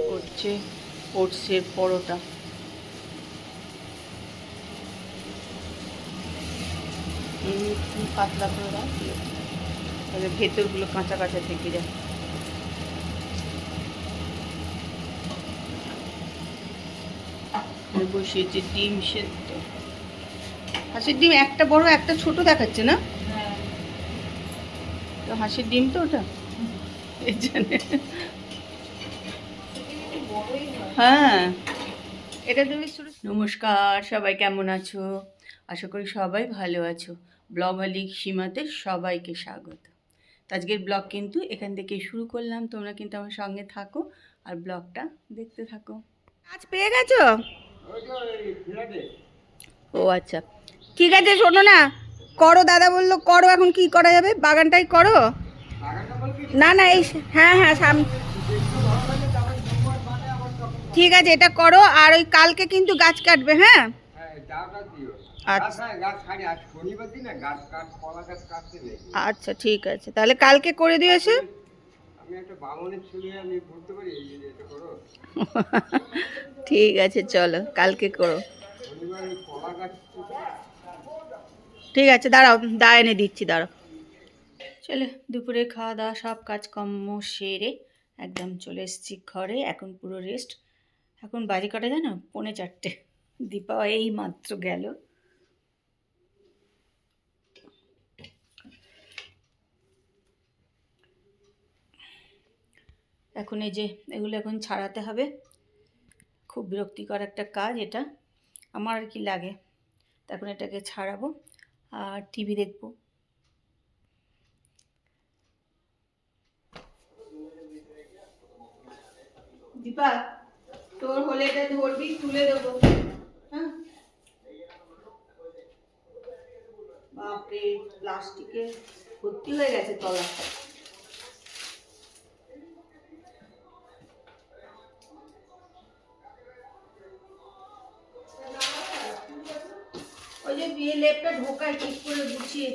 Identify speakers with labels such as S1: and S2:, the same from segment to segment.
S1: করছে ওটসের পরোটা। পাতলা করে দাও, তাহলে ভেতরগুলো কাঁচা কাঁচা থেকে যায়। বসিয়েছে ডিম সেদ্ধ। হাঁসের ডিম একটা বড় একটা ছোট দেখাচ্ছে না? তো হাঁসের ডিম তো ওটা, এই জন্য। হ্যাঁ, এটা তুমি শুরু। নমস্কার, সবাই কেমন আছো? আশা করি সবাই ভালো আছো। ব্লগ মালিক সীমাতে সবাইকে স্বাগত। তো আজকের ব্লগ কিন্তু এখান থেকে শুরু করলাম, তোমরা কিন্তু আমার সঙ্গে থাকো আর ব্লগটা দেখতে থাকো। আজ পেয়ে গেছো? ও আচ্ছা, ঠিক আছে, শোনো না, করো, দাদা বললো করো, এখন কি করা যাবে, বাগানটাই করো। না না, এই হ্যাঁ হ্যাঁ ঠিক আছে, এটা করো, আর ওই কালকে কিন্তু গাছ কাটবে, হ্যাঁ? আচ্ছা ঠিক আছে, তাহলে কালকে করে দিও এসে। ঠিক আছে, চলো কালকে করো। ঠিক আছে, দাঁড়াও, এনে দিচ্ছি, দাঁড়াও। চলে, দুপুরে খাওয়া দাওয়া সব কাজকর্ম সেরে একদম চলে এসেছি ঘরে, এখন পুরো রেস্ট। এখন বাজে কটা জানো? 3:45। দীপা এই মাত্র গেল। এখন এই যে এগুলো এখন ছাড়াতে হবে, খুব বিরক্তিকর একটা কাজ এটা, আমার আর কি লাগে। তারপর এটাকে ছাড়াবো আর টিভি দেখবো। দীপা, তোর হলে এটা ধরবি, তুলে দেবো, হ্যাঁ? বাপরে, প্লাস্টিকে ভর্তি হয়ে গেছে তলা। ওই যে বিয়ে লেপটা ঢোকায় ঠিক করে গুছিয়ে।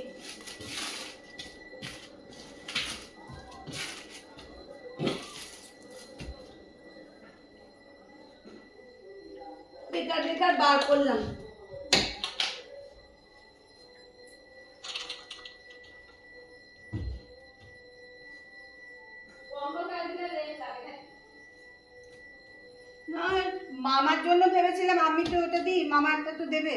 S1: বেকার বেকার বার করলাম। না, মামার জন্য ভেবেছিলাম, আমি তো ওটা দিই, মামা একটা তো দেবে।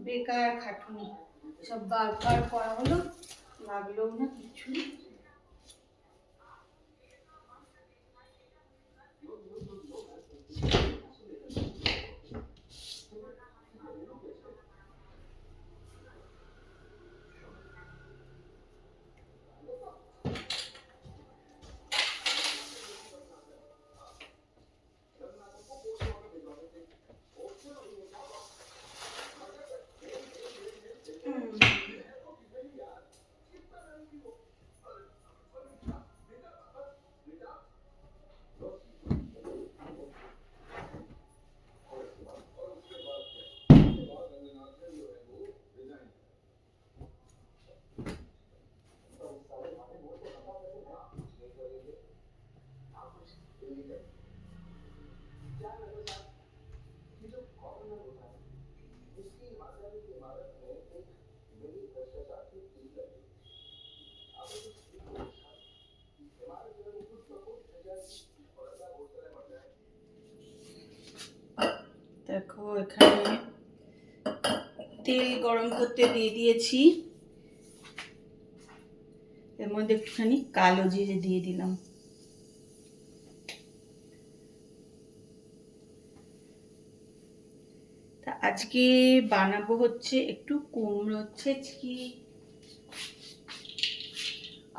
S1: বেকার খাটুনি, সব বারবার করা হলো, লাগলো না কিছু। গরম করতে দিয়ে দিয়েছি, এর মধ্যে একটুখানি কালো জিরে দিয়ে দিলাম। তা আজকে বানাবো হচ্ছে একটু কুমড়ো ছেচকি,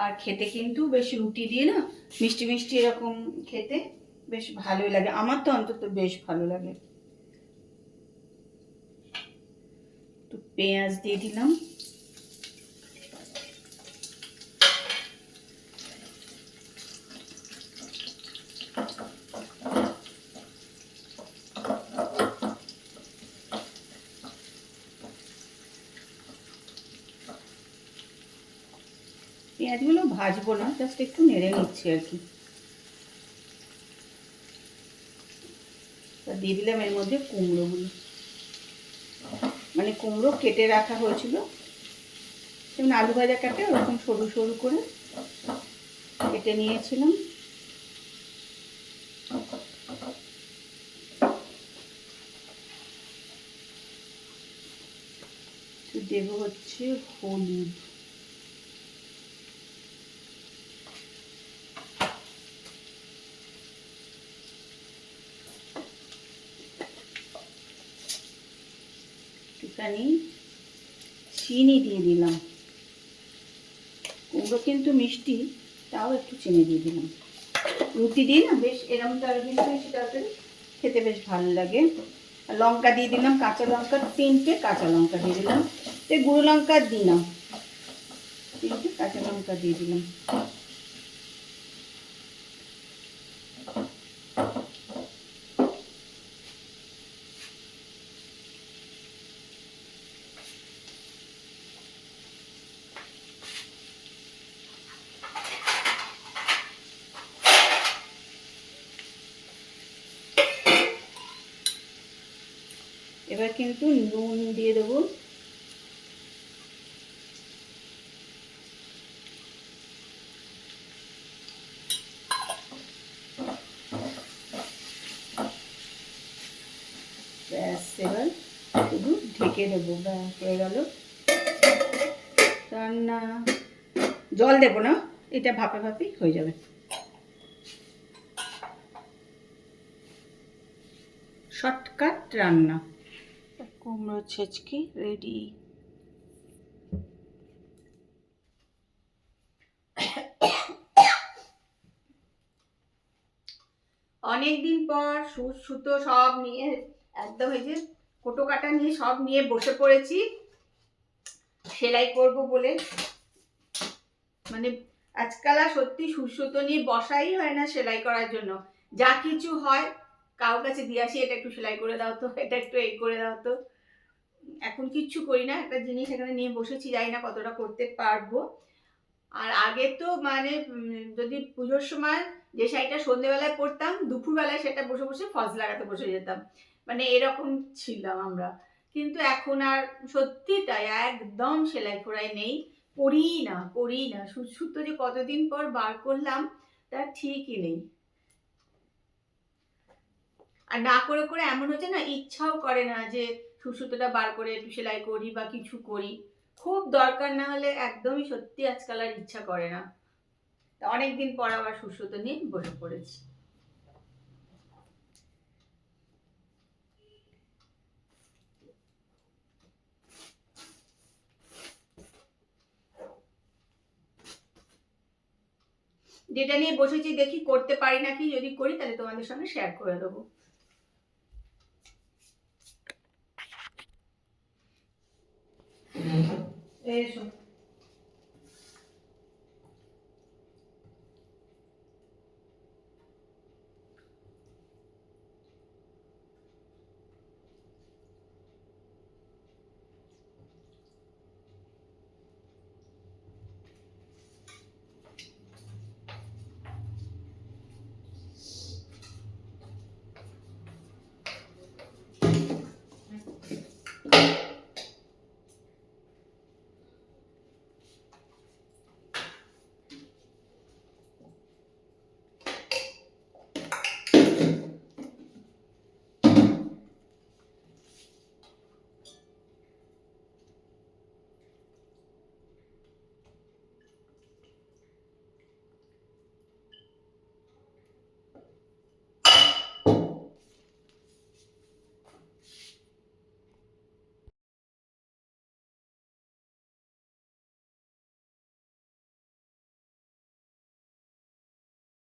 S1: আর খেতে কিন্তু বেশ রুটি দিয়ে না মিষ্টি মিষ্টি এরকম খেতে বেশ ভালোই লাগে, আমার তো অন্তত বেশ ভালো লাগে। একটু পেঁয়াজ দিয়ে দিলাম, পেঁয়াজগুলো ভাজবো না, জাস্ট একটু নেড়ে নিচ্ছি আর কি। দিয়ে দিলাম এর মধ্যে কুমড়োগুলো, মানে কুমড়ো কেটে রাখা হয়েছিল, যেমন আলু ভাজা কাটে ওরকম সরু সরু করে কেটে নিয়েছিলাম। দেব হচ্ছে হলুদ, একটুখানি চিনি দিয়ে দিলাম, কুমড়ো কিন্তু মিষ্টি, তাও একটু চিনি দিয়ে দিলাম। রুটি দিয়ে না বেশ এরকম তরকারি বেশি তরকারি খেতে বেশ ভালো লাগে। লঙ্কা দিয়ে দিলাম, কাঁচা লঙ্কা 3টে কাঁচা লঙ্কা দিয়ে দিলাম, গুঁড়ো লঙ্কা দিই না, 3টে কাঁচা লঙ্কা দিয়ে দিলাম। এবার কিন্তু নুন দিয়ে দেবো, ব্যাস এবার শুধু ঢেকে দেবো, ব্যাস হয়ে গেল রান্না। জল দেবো না, এটা ভাপা ভাপি হয়ে যাবে। শর্টকাট রান্না, কুমড়ো ছেচকি রেডি। অনেকদিন পর সুতো সব নিয়ে একদম এই যে কোটো কাটা নিয়ে সব নিয়ে বসে পড়েছি সেলাই করব বলে। মানে আজকাল আর সত্যি সুতো নিয়ে বসাই হয় না সেলাই করার জন্য, যা কিছু হয় কারোর কাছে দিয়ে আসি, এটা একটু সেলাই করে দাও তো, এটা একটু এই করে দাও তো। এখন কিচ্ছু করি না, একটা জিনিস এখানে নিয়ে বসেছি, জানি না কতটা করতে পারবো। আর আগে তো মানে যদি পুজোর সময় যে শাড়িটা সন্ধ্যেবেলায় পরতাম, দুপুরবেলায় সেটা বসে বসে ফলস লাগাতে বসে যেতাম, মানে এরকম ছিলাম আমরা। কিন্তু এখন আর সত্যি তাই, একদম সেলাই ফোড়াই নেই, করি না। সুতো যে কতদিন পর বার করলাম তার ঠিকই নেই। আর না করে করে এমন হচ্ছে না, ইচ্ছাও করে না যে সুতোটা বার করে একটু সেলাই করি বা কিছু করি, খুব দরকার না হলে একদমই সত্যি আজকাল আর ইচ্ছা করে না। অনেকদিন পর আবার সুতো নিয়ে বসে পড়েছি। যেটা নিয়ে বসেছি দেখি করতে পারি নাকি, যদি করি তাহলে তোমাদের সঙ্গে শেয়ার করে দেবো। এসো।